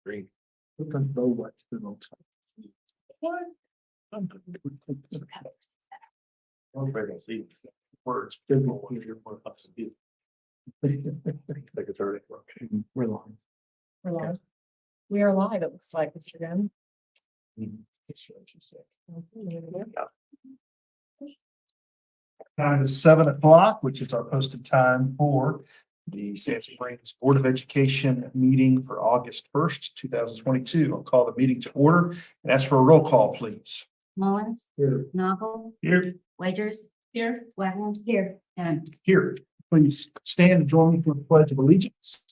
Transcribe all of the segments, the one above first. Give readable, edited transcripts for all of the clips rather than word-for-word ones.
Green. Words. Secretary. We're long. We're live. We are live, it looks like, Mr. Gunn. Time is 7 o'clock, which is our posted time for the Sand Springs Board of Education meeting for August 1st, 2022. I'll call the meeting to order and ask for a roll call, please. Mullins, Here. Novel, Here. Wagers, Here. Wagner, here, and Here. Please stand and join me for the Pledge of Allegiance.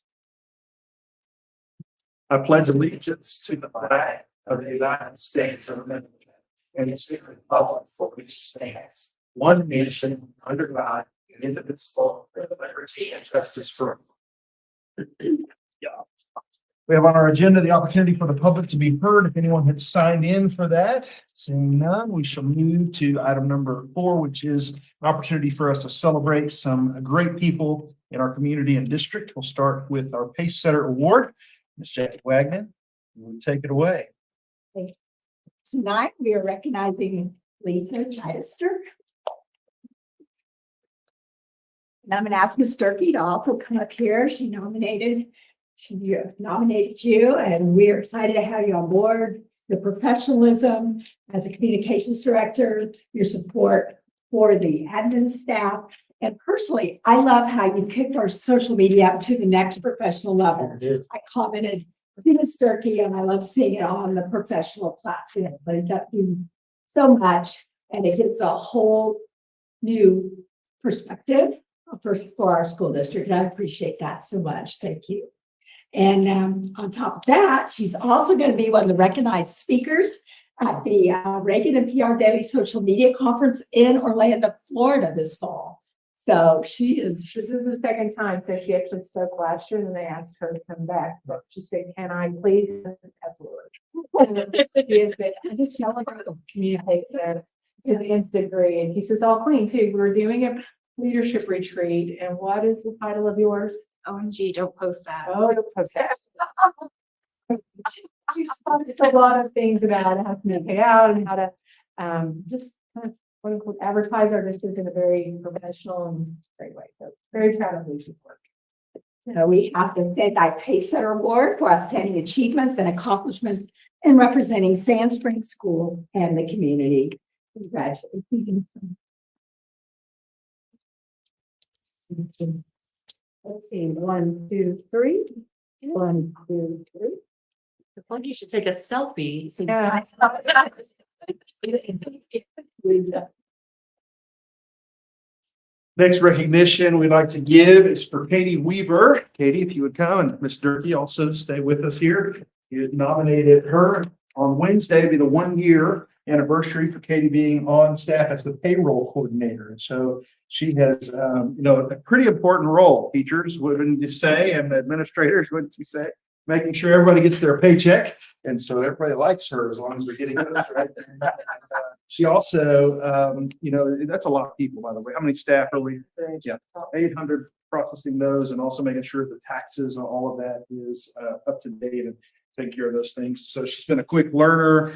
I pledge allegiance to the flag of the United States of America and to the republic for which it stands, one nation, under God, indivisible, with liberty and justice for all. We have on our agenda the opportunity for the public to be heard. If anyone had signed in for that, seeing none, we shall move to item number 4, which is an opportunity for us to celebrate some great people in our community and district. We'll start with our Pace Setter Award. Ms. Jackie Wagner, you will take it away. Tonight, we are recognizing Lisa Chidester. And I'm going to ask Ms. Sturkey to also come up here. She nominated you, and we are excited to have you on board. The professionalism as a communications director, your support for the admin staff. And personally, I love how you kicked our social media up to the next professional level. I commented to Ms. Sturkey, and I love seeing it on the professional platform. So I got you so much, and it gives a whole new perspective for our school district. And I appreciate that so much. Thank you. And on top of that, she's also going to be one of the recognized speakers at the Reagan and PR Daily Social Media Conference in Orlando, Florida this fall. So this is the second time. So she actually spoke last year, and then they asked her to come back. But she said, "Can I please?" Absolutely. She has been. I just tell her to communicate to the nth degree, and keeps us all clean too. We're doing a leadership retreat, and what is the title of yours? OMG, don't post that. Oh, you'll post that. It's a lot of things about how to make it out and how to just kind of quote unquote advertise our district in a very professional and great way. So very proud of Lisa's work. We have the Sandai Pace Setter Award for outstanding achievements and accomplishments in representing Sand Springs School and the community. Congratulations. Let's see, 1, 2, 3. 1, 2, 3. I think you should take a selfie. Yeah. Next recognition we'd like to give is for Katie Weaver. Katie, if you would come, and Ms. Durkee also stay with us here. You nominated her on Wednesday to be the 1-year anniversary for Katie being on staff as the payroll coordinator. And so she has, a pretty important role. Teachers, wouldn't you say, and administrators, wouldn't you say, making sure everybody gets their paycheck. And so everybody likes her as long as they're getting those, right? She also, that's a lot of people, by the way. How many staff are we? Yeah, 800 processing those, and also making sure the taxes and all of that is up to date and take care of those things. So she's been a quick learner,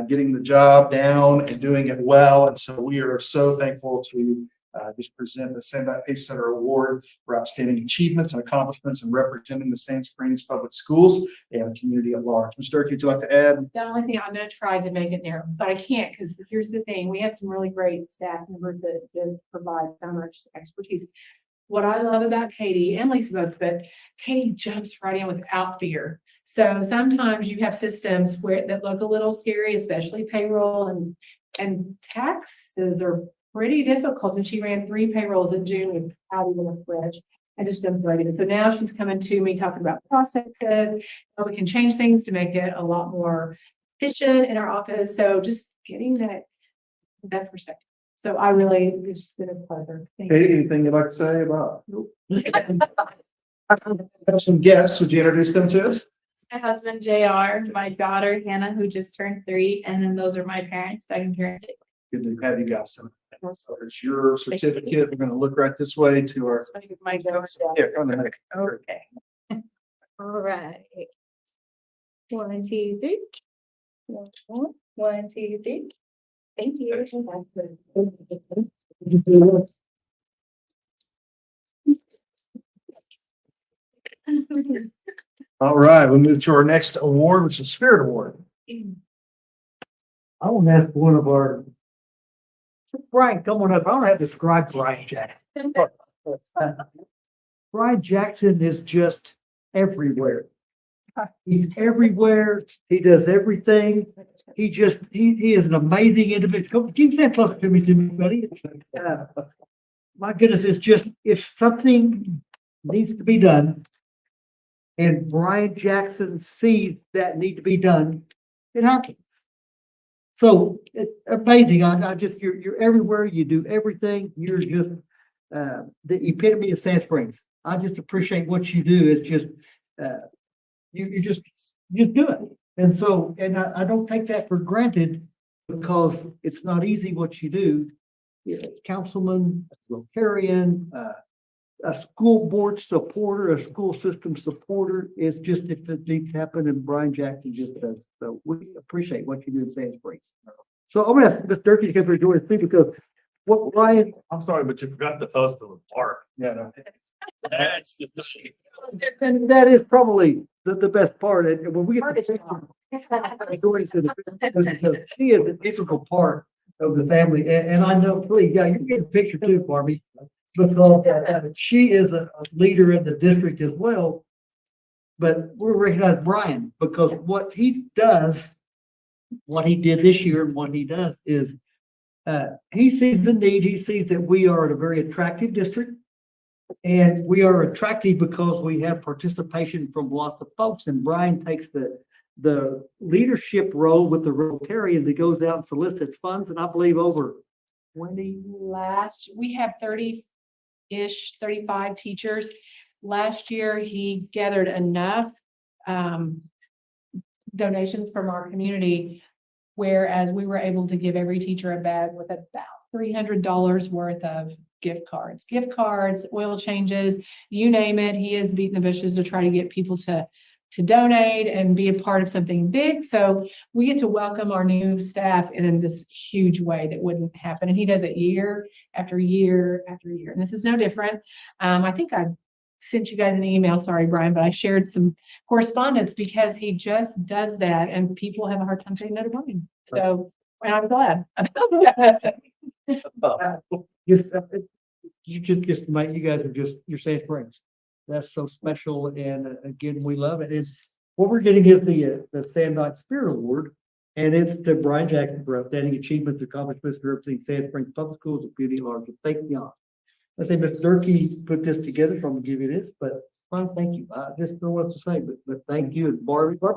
getting the job down and doing it well. And so we are so thankful to just present the Sandai Pace Setter Award for outstanding achievements and accomplishments in representing the Sand Springs Public Schools and the community at large. Ms. Durkee, would you like to add? The only thing I'm going to try to make it narrow, but I can't, because here's the thing. We have some really great staff members that just provide so much expertise. What I love about Katie and Lisa both, but Katie jumps right in without fear. So sometimes you have systems that look a little scary, especially payroll and taxes are pretty difficult. And she ran 3 payrolls in June without even a fridge. I just jumped right in. So now she's coming to me talking about processes, how we can change things to make it a lot more efficient in our office. So just getting that perspective. So it's been a pleasure. Thank you. Katie, anything you'd like to say about? Nope. I have some guests. Would you introduce them to us? My husband JR, my daughter Hannah, who just turned 3, and then those are my parents, Doug and Karen. Good to have you guys. So it's your certificate. We're going to look right this way to our. My daughter. Yeah, come on. Okay. All right. 1, 2, 3. 1 more. 1, 2, 3. Thank you. All right, we'll move to our next award, which is Spirit Award. I want to ask one of our. Brian, come on up. I don't have to describe Brian Jackson. Brian Jackson is just everywhere. He's everywhere. He does everything. He is an amazing individual. Can you stand closer to me, buddy? My goodness, it's just, if something needs to be done and Brian Jackson sees that need to be done, it happens. So it's amazing. I just, you're everywhere. You do everything. You're just, the epitome of Sand Springs. I just appreciate what you do. It's just, you just do it. And so, and I don't take that for granted because it's not easy what you do. Yeah, councilman, Rotarian, a school board supporter, a school system supporter. It's just, if it needs to happen, and Brian Jackson just does. So we appreciate what you do in Sand Springs. So I'm gonna ask Ms. Durkee to come here and join us too, because what Brian, I'm sorry, but you forgot the host of the park. Yeah, no. That's the. and that is probably the best part. And when we get to she is an integral part of the family. And I know, please, yeah, you get a picture too, Barbie, because she is a leader in the district as well. But we recognize Brian because what he does, what he did this year and what he does is he sees the need. He sees that we are a very attractive district. And we are attractive because we have participation from lots of folks. And Brian takes the leadership role with the Rotarians. He goes out and solicits funds, and I believe over 20. We have 30-ish, 35 teachers. Last year, he gathered enough donations from our community, whereas we were able to give every teacher a bag with about $300 worth of gift cards, oil changes, you name it. He is beating the bushes to try to get people to donate and be a part of something big. So we get to welcome our new staff in this huge way that wouldn't happen. And he does it year after year after year. And this is no different. I think I sent you guys an email. Sorry, Brian, but I shared some correspondence because he just does that and people have a hard time saying no to Brian. So, and I'm glad. Just mate, you guys are just, you're Sand Springs. That's so special. And again, we love it. It's what we're getting is the Sand Knight Spirit Award. And it's to Brian Jackson for outstanding achievements, accomplishments for representing Sand Springs Public Schools and community at large. Thank you. I say Ms. Durkee put this together, so I'm gonna give you this, but fine, thank you. I just don't know what to say, but thank you. And Barbie, what's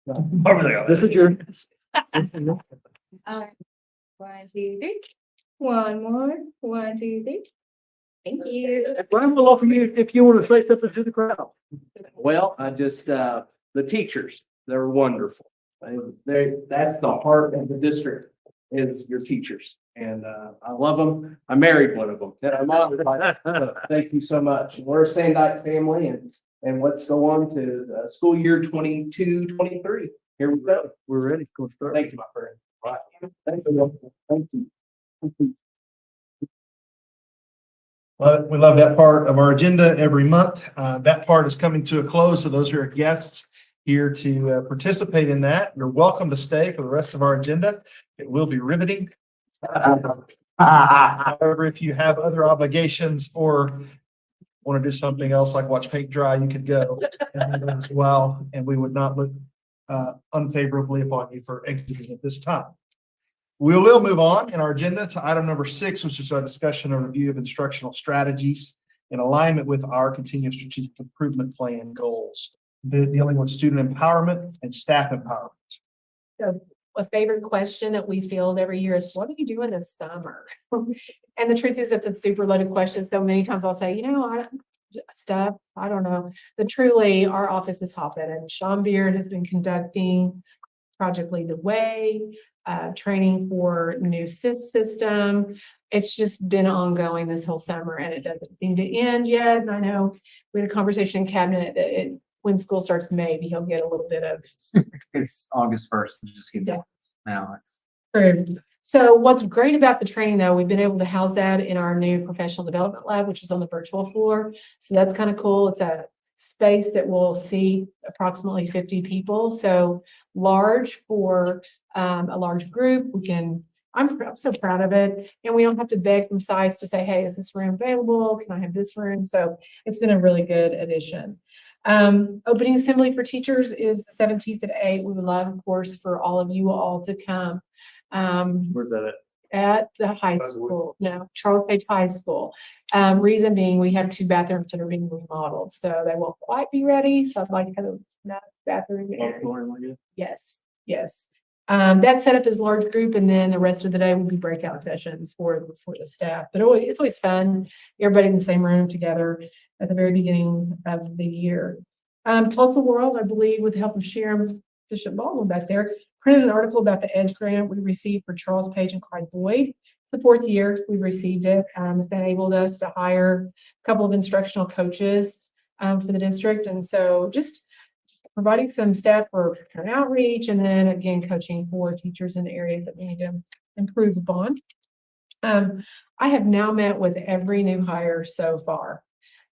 your this is your. All right. 1, 2, 3. 1 more. 1, 2, 3. Thank you. Brian will offer you if you want to say something to the crowd. Well, I just, the teachers, they're wonderful. That's the heart of the district is your teachers. And, I love them. I married one of them. And I'm honored by that. So thank you so much. We're a Sandite family and let's go on to school year 22-23. Here we go. We're ready. Go start. Thank you, my friend. Right. Thank you. Thank you. Well, we love that part of our agenda every month. That part is coming to a close. So those are our guests here to participate in that. You're welcome to stay for the rest of our agenda. It will be riveting. However, if you have other obligations or want to do something else like watch paint dry, you could go as well. And we would not look unfavorably upon you for exiting at this time. We will move on in our agenda to item number 6, which is our discussion and review of instructional strategies in alignment with our continuous strategic improvement plan goals, dealing with student empowerment and staff empowerment. So a favorite question that we field every year is, what do you do in the summer? And the truth is, it's a super loaded question. So many times I'll say, I don't know. But truly, our office is hopping, and Sean Beard has been conducting Project Lead the Way. training for new SIS system. It's just been ongoing this whole summer and it doesn't seem to end yet. And I know we had a conversation in cabinet that when school starts, maybe he'll get a little bit of It's August 1st. It just gets Yeah. now. It's approved. So what's great about the training though, we've been able to house that in our new professional development lab, which is on the virtual floor. So that's kind of cool. It's a space that will seat approximately 50 people. So large for a large group. I'm so proud of it. And we don't have to beg from sites to say, hey, is this room available? Can I have this room? So it's been a really good addition. Opening assembly for teachers is the 17th at 8. We would love, of course, for all of you all to come. Where's that at? At the high school, no, Charles Page High School. Reason being, we have 2 bathrooms that are being remodeled, so they won't quite be ready. So I'd like to have a bathroom there. Yes, yes. That setup is large group, and then the rest of the day will be breakout sessions for the staff. But it's always fun. Everybody in the same room together at the very beginning of the year. Tulsa World, I believe, with the help of Sharon Bishop Baldwin back there, printed an article about the EDGE grant we received for Charles Page and Clyde Boyd. It's the 4th year we've received it. It's enabled us to hire a couple of instructional coaches for the district. And so just providing some staff for an outreach and then again, coaching for teachers in the areas that we need to improve upon. I have now met with every new hire so far.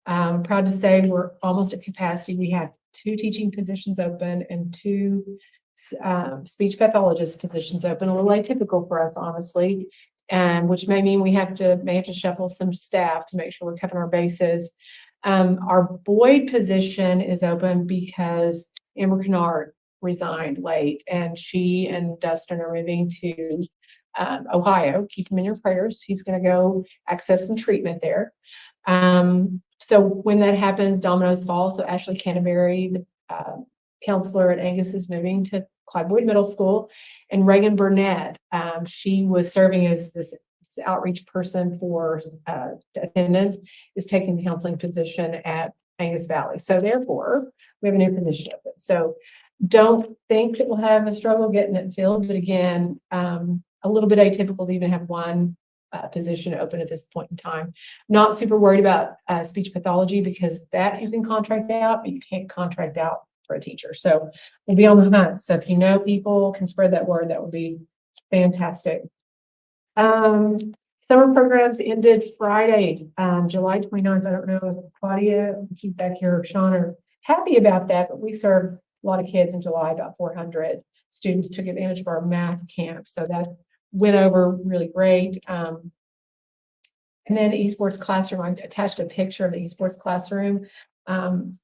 I'm proud to say we're almost at capacity. We have 2 teaching positions open and 2 speech pathologist positions open, a little atypical for us, honestly, and which may mean we may have to shuffle some staff to make sure we're covering our bases. Our Boyd position is open because Amber Kennard resigned late, and she and Dustin are moving to Ohio. Keep him in your prayers. He's going to go access some treatment there. So when that happens, dominoes fall. So Ashley Canterbury, the counselor at Angus, is moving to Clyde Boyd Middle School, and Reagan Burnett, she was serving as this outreach person for attendance, is taking the counseling position at Angus Valley. So therefore, we have a new position open. So don't think that we'll have a struggle getting it filled, but again, a little bit atypical to even have one position open at this point in time. Not super worried about speech pathology because that you can contract out, but you can't contract out for a teacher. So we'll be on the hunt. So if you know people can spread that word, that would be fantastic. Summer programs ended Friday, July 29th. I don't know if Claudia, she's back here, Sean, are happy about that, but we served a lot of kids in July. About 400 students took advantage of our math camp. So that went over really great. And then esports classroom, I attached a picture of the esports classroom.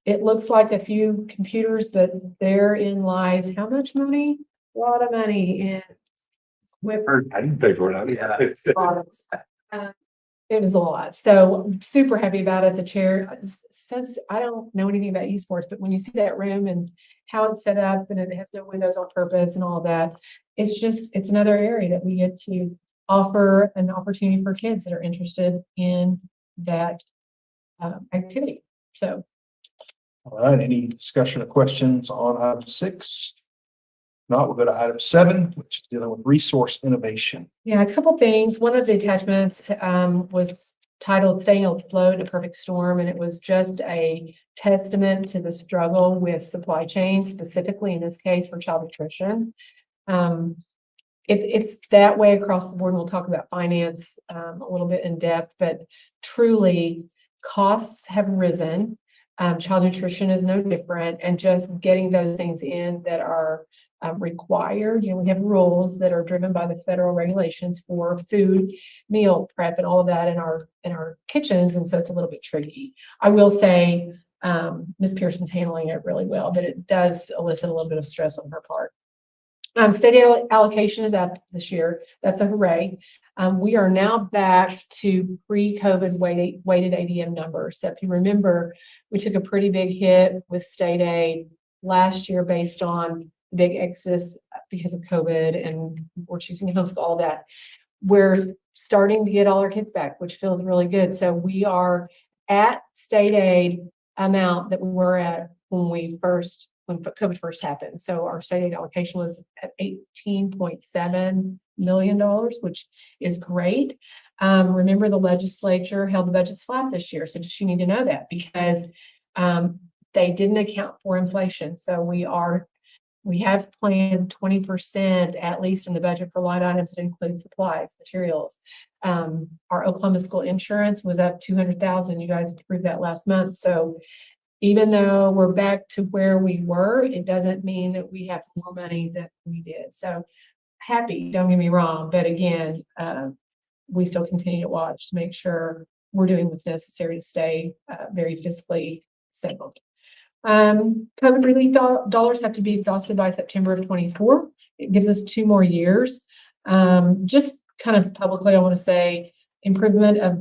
It looks like a few computers, but therein lies how much money? A lot of money in equipment. I didn't pay for it. Products. It was a lot. So I'm super happy about it. The chair says, I don't know anything about esports, but when you see that room and how it's set up and it has no windows on purpose and all that, it's another area that we get to offer an opportunity for kids that are interested in that activity. So. All right, any discussion or questions on item 6? Not, we'll go to item 7, which is dealing with resource innovation. Yeah, a couple things. One of the attachments was titled Staying Afloat, a Perfect Storm, and it was just a testament to the struggle with supply chain, specifically in this case for child nutrition. It's that way across the board. And we'll talk about finance a little bit in depth, but truly costs have risen. Child nutrition is no different, and just getting those things in that are required. You know, we have rules that are driven by the federal regulations for food, meal prep, and all of that in our kitchens, and so it's a little bit tricky. I will say Ms. Pearson's handling it really well, but it does elicit a little bit of stress on her part. State allocation is up this year. That's a hooray. We are now back to pre-COVID weighted ADM numbers. So if you remember, we took a pretty big hit with state aid last year based on the big exodus because of COVID, and we're choosing to homeschool, all that. We're starting to get all our kids back, which feels really good. So we are at state aid amount that we were at when we first when COVID first happened. So our state aid allocation was at $18.7 million, which is great. Remember, the legislature held the budgets flat this year, so just you need to know that because they didn't account for inflation. So we have planned 20% at least in the budget for line items that include supplies, materials. Our Oklahoma school insurance was up 200,000. You guys approved that last month. So even though we're back to where we were, it doesn't mean that we have more money than we did. So happy, don't get me wrong, but again, we still continue to watch to make sure we're doing what's necessary to stay very fiscally settled. COVID relief dollars have to be exhausted by September of 24. It gives us 2 more years. Just kind of publicly, I want to say improvement of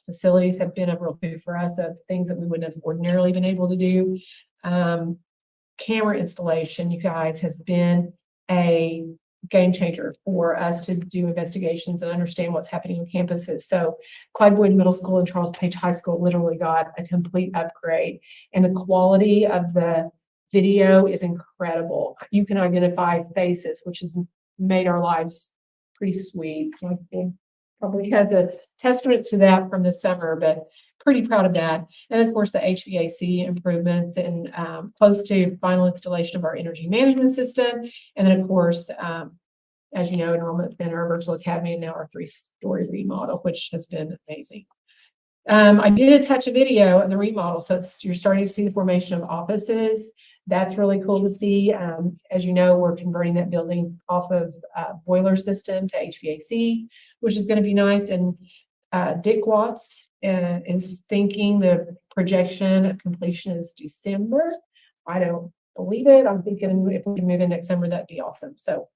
facilities have been a real boon for us, of things that we wouldn't have ordinarily been able to do. Camera installation, you guys, has been a game changer for us to do investigations and understand what's happening on campuses. So Clyde Boyd Middle School and Charles Page High School literally got a complete upgrade, and the quality of the video is incredible. You can identify faces, which has made our lives pretty sweet. I think probably has a testament to that from this summer, but pretty proud of that. And of course, the HVAC improvements and close to final installation of our energy management system. And then of course, as you know, enrollment center, our virtual academy, and now our 3-story remodel, which has been amazing. I did attach a video of the remodel. So you're starting to see the formation of offices. That's really cool to see. As you know, we're converting that building off of boiler system to HVAC, which is going to be nice. And Dick Watts is thinking the projection of completion is December. I don't believe it. I'm thinking if we can move in next summer, that'd be awesome. So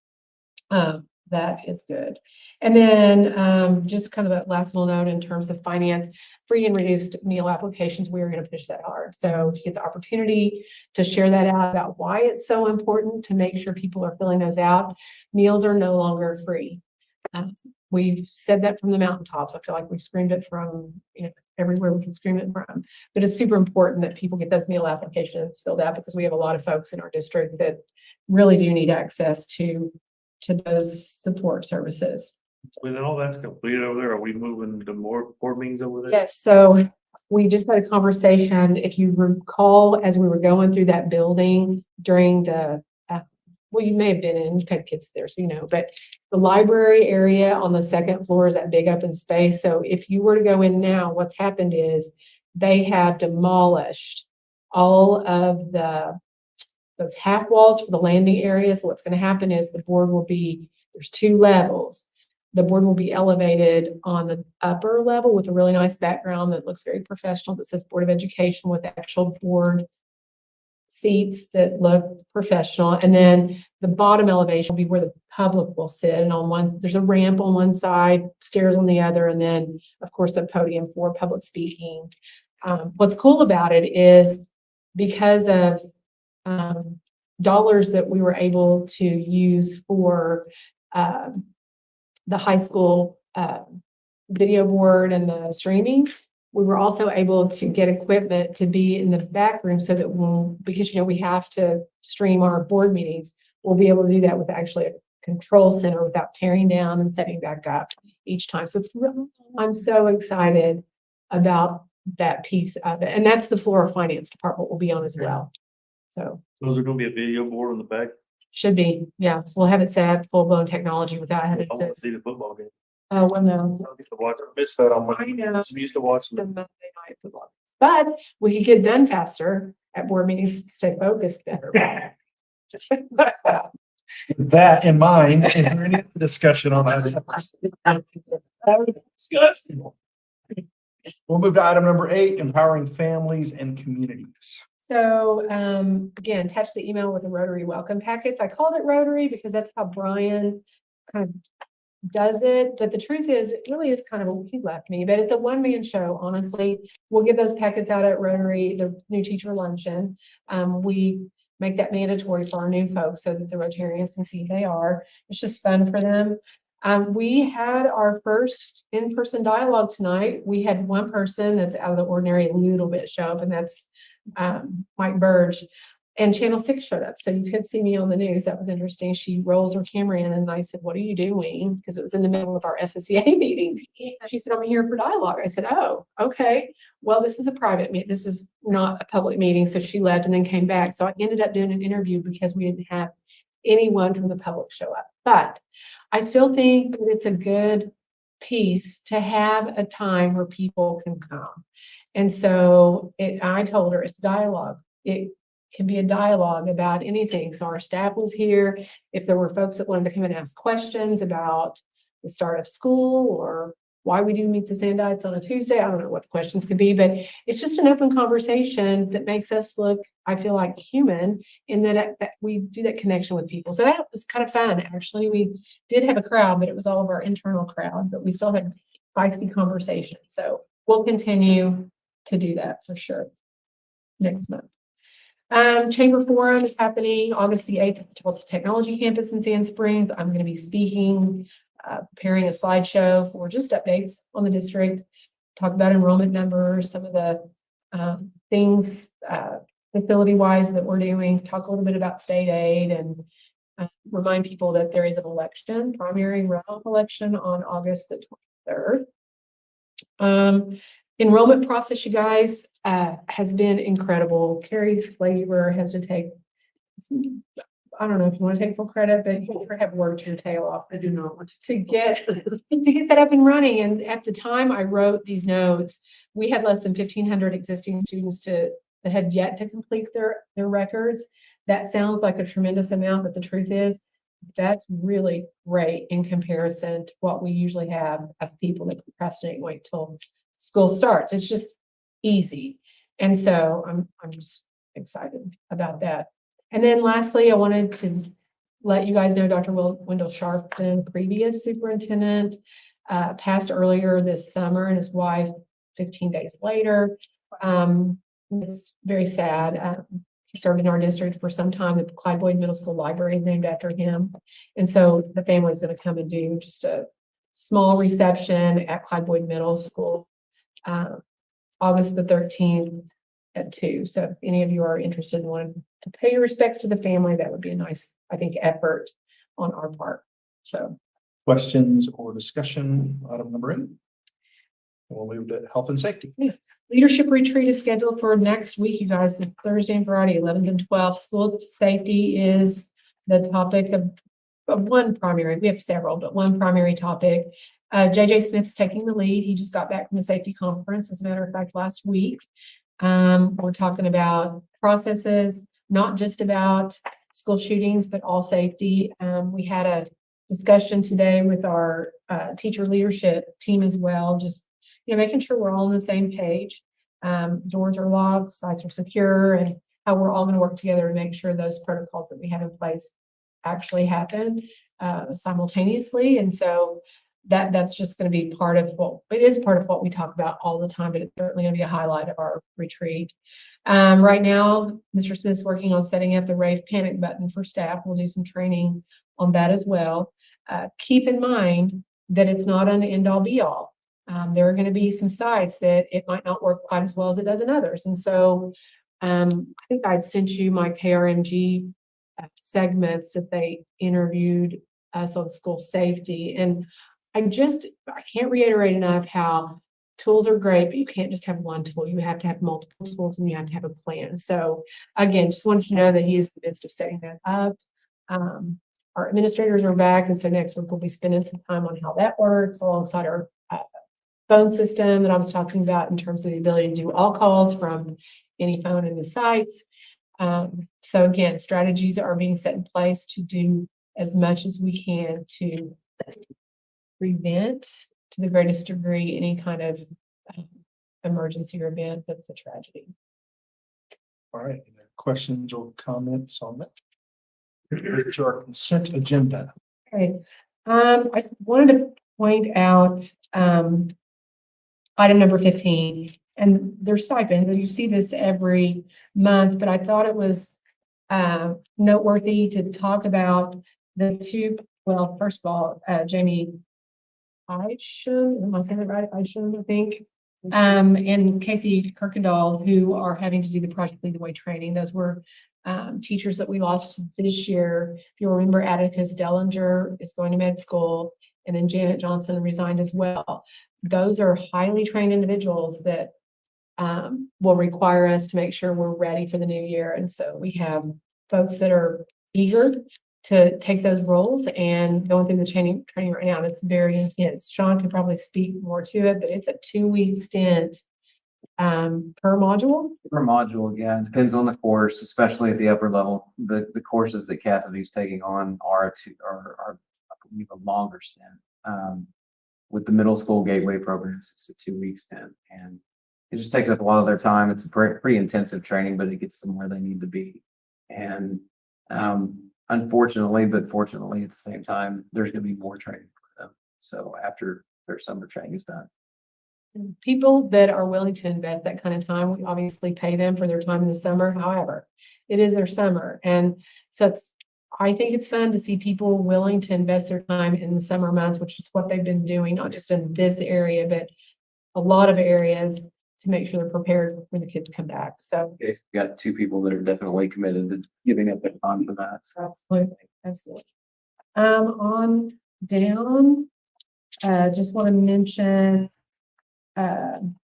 that is good. And then just kind of that last little note in terms of finance, free and reduced meal applications, we are going to push that hard. So if you get the opportunity to share that out about why it's so important to make sure people are filling those out, meals are no longer free. We've said that from the mountaintops. I feel like we've screamed it from everywhere we can scream it from. But it's super important that people get those meal applications filled out because we have a lot of folks in our district that really do need access to those support services. When all that's completed over there, are we moving to more board meetings over there? Yes, so we just had a conversation, if you recall, as we were going through that building during the, well, you may have been in, you've had kids there, so you know, but the library area on the second floor is that big open space. So if you were to go in now, what's happened is they have demolished all of those half walls for the landing area. So what's going to happen is the board will be, there's 2 levels. The board will be elevated on the upper level with a really nice background that looks very professional, that says Board of Education, with actual board seats that look professional. And then the bottom elevation will be where the public will sit. And on one, there's a ramp on one side, stairs on the other, and then of course a podium for public speaking. What's cool about it is because of dollars that we were able to use for the high school video board and the streaming, we were also able to get equipment to be in the back room so that because we have to stream our board meetings, we'll be able to do that with actually a control center without tearing down and setting back up each time. So I'm so excited about that piece of it. And that's the Florida Finance Department will be on as well. So Those are gonna be a video board on the back. should be, yeah, we'll have it set up full-blown technology without having I to, want to see the football game. oh, well, no. I get to watch, I missed that on my, I know. we used to watch The them. Monday night football. But we could get done faster at board meetings, stay focused better. With that in mind, is there any discussion on that? We'll move to item number 8, empowering families and communities. So, again, attach the email with the Rotary welcome packets. I called it Rotary because that's how Brian kind of does it. But the truth is, it really is kind of, he left me, but it's a one-man show, honestly. We'll give those packets out at Rotary, the new teacher luncheon. We make that mandatory for our new folks so that the Rotarians can see who they are. It's just fun for them. We had our first in-person dialogue tonight. We had one person that's out of the ordinary a little bit show up, and that's Mike Burge. And Channel 6 showed up, so you could see me on the news. That was interesting. She rolls her camera in and I said, "What are you doing?" Because it was in the middle of our SSEA meeting. She said, "I'm here for dialogue." I said, "Oh, okay. Well, this is a private meeting. This is not a public meeting." So she left and then came back. So I ended up doing an interview because we didn't have anyone from the public show up. But I still think that it's a good piece to have a time where people can come. And so I told her it's dialogue. It can be a dialogue about anything. So our staff was here. If there were folks that wanted to come and ask questions about the start of school or why we do meet the Zandites on a Tuesday, I don't know what the questions could be, but it's just an open conversation that makes us look, I feel like, human in that we do that connection with people. So that was kind of fun. Actually, we did have a crowd, but it was all of our internal crowd, but we still had feisty conversation. So we'll continue to do that for sure next month. Chamber Forum is happening August the 8th at the Tulsa Technology Campus in Sand Springs. I'm going to be speaking, preparing a slideshow for just updates on the district, talk about enrollment numbers, some of the things facility-wise that we're doing, talk a little bit about state aid, and remind people that there is an election, primary runoff election on August the 23rd. Enrollment process, you guys, has been incredible. Carrie Slaver has to take, I don't know if you want to take full credit, but you have worked your tail off. I do not want to get that up and running. And at the time I wrote these notes, we had less than 1,500 existing students that had yet to complete their records. That sounds like a tremendous amount, but the truth is that's really great in comparison to what we usually have of people that procrastinate and wait till school starts. It's just easy. And so I'm just excited about that. And then lastly, I wanted to let you guys know Dr. Wendell Sharpton, previous superintendent, passed earlier this summer, and his wife 15 days later. It's very sad. He served in our district for some time. The Clyde Boyd Middle School Library is named after him. And so the family's going to come and do just a small reception at Clyde Boyd Middle School, August the 13th at 2. So if any of you are interested in wanting to pay your respects to the family, that would be a nice, I think, effort on our part. So Questions or discussion, item number 8? We'll move to health and safety. leadership retreat is scheduled for next week, you guys, Thursday and Friday, 11th and 12th. School safety is the topic of one primary. We have several, but one primary topic. JJ Smith's taking the lead. He just got back from the safety conference, as a matter of fact, last week. We're talking about processes, not just about school shootings, but all safety. We had a discussion today with our teacher leadership team as well, just making sure we're all on the same page. Doors are locked, sites are secure, and how we're all going to work together to make sure those protocols that we have in place actually happen simultaneously. And so that's just going to be part of it is part of what we talk about all the time, but it's certainly going to be a highlight of our retreat. Right now, Mr. Smith's working on setting up the rave panic button for staff. We'll do some training on that as well. Keep in mind that it's not an end-all be-all. There are going to be some sites that it might not work quite as well as it does in others. And so I think I'd sent you my KRMG segments that they interviewed us on school safety. And I can't reiterate enough how tools are great, but you can't just have one tool. You have to have multiple tools and you have to have a plan. So again, just wanted to know that he is in the midst of setting that up. Our administrators are back. And so next week we'll be spending some time on how that works alongside our phone system that I was talking about in terms of the ability to do all calls from any phone in the sites. So again, strategies are being set in place to do as much as we can to prevent to the greatest degree any kind of emergency or event that's a tragedy. All right, any questions or comments on that? To our consent agenda. Okay, I wanted to point out item number 15, and their stipends, and you see this every month, but I thought it was noteworthy to talk about the two. Well, first of all, Jamie Isham, am I saying it right? Isham, I think. And Casey Kirkendall, who are having to do the Project Lead the Way training. Those were teachers that we lost this year. If you remember, Atticus Dellinger is going to med school, and then Janet Johnson resigned as well. Those are highly trained individuals that will require us to make sure we're ready for the new year. And so we have folks that are eager to take those roles and going through the training right now. And it's very intense. Sean could probably speak more to it, but it's a 2-week stint per module. Per module, yeah, it depends on the course, especially at the upper level. The courses that Cassidy's taking on are I believe a longer stint. With the middle school gateway programs, it's a 2-week stint, and it just takes up a lot of their time. It's a pretty intensive training, but it gets them where they need to be. And unfortunately, but fortunately at the same time, there's going to be more training for them. So after their summer training is done. People that are willing to invest that kind of time, we obviously pay them for their time in the summer. However, it is their summer. And so I think it's fun to see people willing to invest their time in the summer months, which is what they've been doing, not just in this area, but a lot of areas, to make sure they're prepared when the kids come back. So Okay, we got 2 people that are definitely committed to giving up their time for that. So absolutely, absolutely. On down, just want to mention item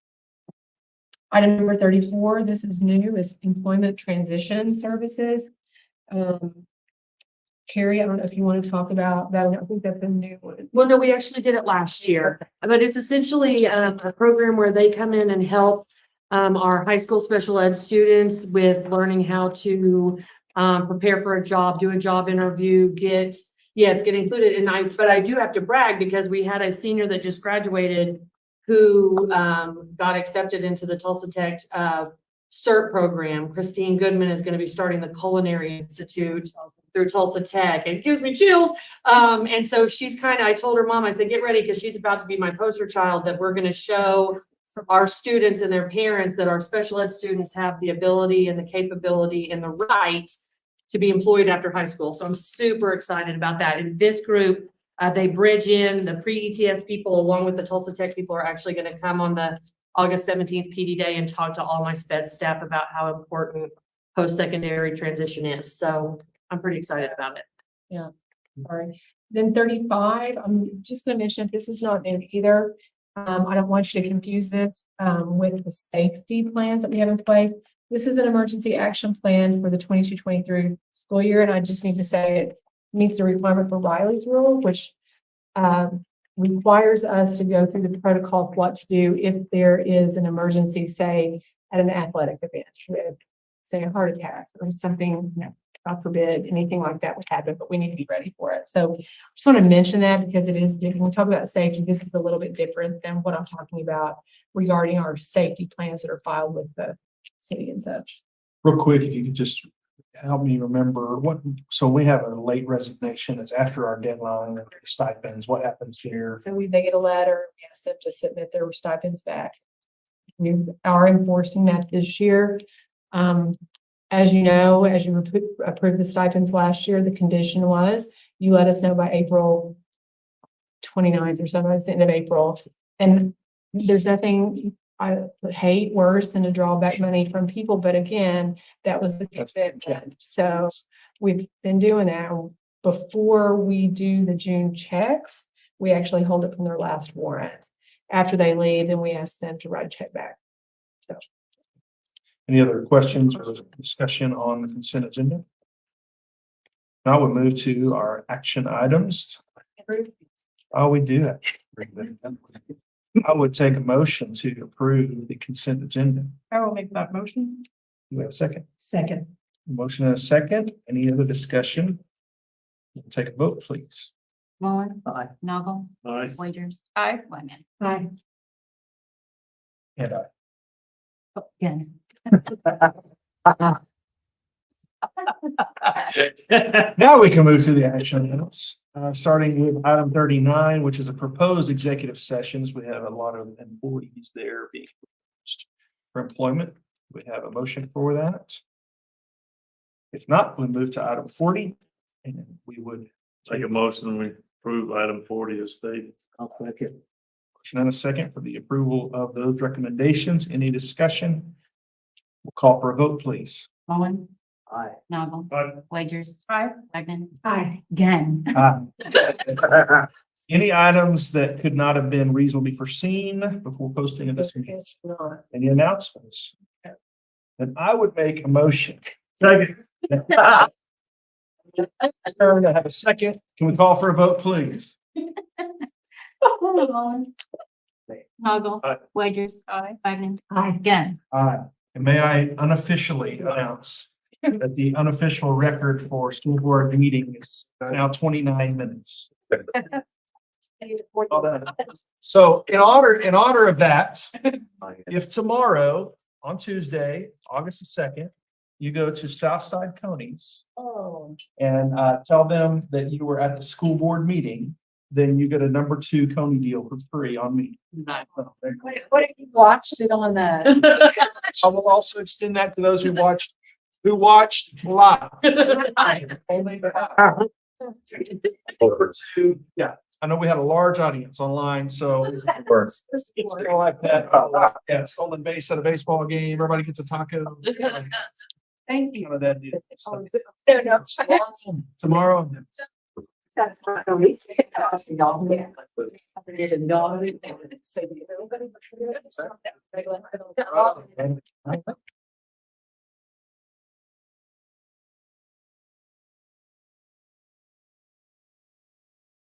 number 34. This is new, is employment transition services. Carrie, I don't know if you want to talk about that. I think that's a new one. Well, no, we actually did it last year, but it's essentially a program where they come in and help our high school special ed students with learning how to prepare for a job, do a job interview, get included. And but I do have to brag because we had a senior that just graduated who got accepted into the Tulsa Tech CERT program. Christine Goodman is going to be starting the Culinary Institute through Tulsa Tech. It gives me chills. And so I told her mom, I said, get ready, because she's about to be my poster child, that we're going to show our students and their parents that our special ed students have the ability and the capability and the right to be employed after high school. So I'm super excited about that. In this group, they bridge in the pre-ETS people along with the Tulsa Tech people are actually going to come on the August 17th PD day and talk to all my sped staff about how important post-secondary transition is. So I'm pretty excited about it. Sorry. Then 35, I'm just going to mention, this is not new either. I don't want you to confuse this with the safety plans that we have in place. This is an emergency action plan for the 22-23 school year. And I just need to say it meets the requirement for Riley's rule, which requires us to go through the protocol of what to do if there is an emergency, say at an athletic event, with, say, a heart attack or something, God forbid, anything like that would happen, but we need to be ready for it. So I just want to mention that because it is different. When we talk about safety, this is a little bit different than what I'm talking about regarding our safety plans that are filed with the city and such. Real quick, if you could just help me remember so we have a late resignation that's after our deadline, stipends, what happens there? So they get a letter, we ask them to submit their stipends back. We are enforcing that this year. As you know, as you approved the stipends last year, the condition was you let us know by April 29th or something, it's the end of April. And there's nothing I would hate worse than to draw back money from people. But again, that was the commitment. So we've been doing that. Before we do the June checks, we actually hold it from their last warrant. After they leave, then we ask them to write a check back. So. Any other questions or discussion on the consent agenda? Now we'll move to our action items. Oh, we do actually. I would take a motion to approve the consent agenda. I will make that motion. Do we have a second? Second. Motion and a second. Any other discussion? We'll take a vote, please. Muller, Aye. Noggle, Aye. Wagers, Aye. Wyman. Aye. And Again. now we can move to the action items. Starting with item 39, which is a proposed executive sessions. We have a lot of employees there being used for employment. We have a motion for that. If not, we move to item 40 and we would Take a motion, we approve item 40 as stated. I'll click it. Motion and a second for the approval of those recommendations. Any discussion? We'll call for a vote, please. Mullins, Aye. Nagel, Aye. Wagers, Aye. Wagner, Hi. Gunn. Any items that could not have been reasonably foreseen before posting of this meeting? Any announcements? Then I would make a motion. Second. Turn to have a second. Can we call for a vote, please? Mullins, Nagel, Aye. Wagers, Aye. Wagner, Hi. Gunn. And may I unofficially announce that the unofficial record for school board meeting is now 29 minutes. So in honor of that, if tomorrow, on Tuesday, August the 2nd, you go to Southside Coney's Oh. and tell them that you were at the school board meeting, then you get a #2 Coney deal for free on me. What if you watched it on the? I will also extend that to those who watched live. Only #2, yeah. I know we had a large audience online, so it's still like that. Yeah, stolen base at a baseball game. Everybody gets a taco. Thank you. None of that deal. So, There, no. tomorrow. That's not the least. And